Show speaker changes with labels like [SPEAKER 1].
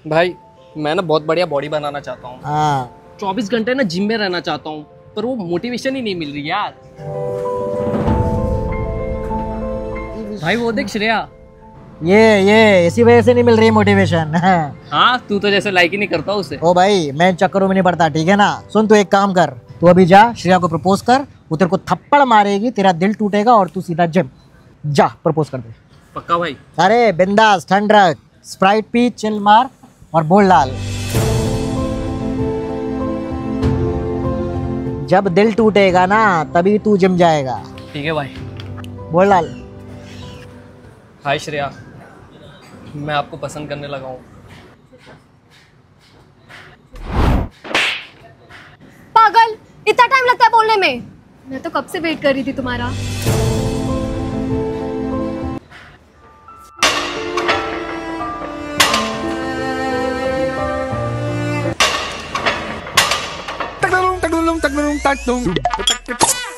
[SPEAKER 1] भाई मैं ना बहुत बढ़िया बॉडी बनाना चाहता हूँ।
[SPEAKER 2] हाँ
[SPEAKER 1] 24 घंटे ना जिम में रहना चाहता हूँ, पर वो मोटिवेशन ही नहीं मिल रही यार। भाई वो देख श्रेया।
[SPEAKER 2] ये इसी वजह से नहीं मिल रही मोटिवेशन।
[SPEAKER 1] हाँ तू तो जैसे लाइक ही नहीं करता उसे।
[SPEAKER 2] ओ भाई मैं इन चक्करों में नहीं पड़ता, ठीक है ना। सुन तू एक काम कर, तू अभी जा श्रेया को प्रपोज कर, वो तेरे को थप्पड़ मारेगी, तेरा दिल टूटेगा और तू सीधा जिम जा प्रपोज कर दे।
[SPEAKER 1] पक्का भाई?
[SPEAKER 2] अरे बिंदास, ठंड रख, स्प्राइट पी, चिल मार और बोल डाल। जब दिल टूटेगा ना तभी तू जिम जाएगा।
[SPEAKER 1] ठीक है भाई।
[SPEAKER 2] बोल डाल।
[SPEAKER 1] हाय श्रेया, मैं आपको पसंद करने लगा हूँ।
[SPEAKER 3] पागल, इतना टाइम लगता है बोलने में? मैं तो कब से वेट कर रही थी तुम्हारा।
[SPEAKER 4] Tak dum tak dum tak dum tak dum.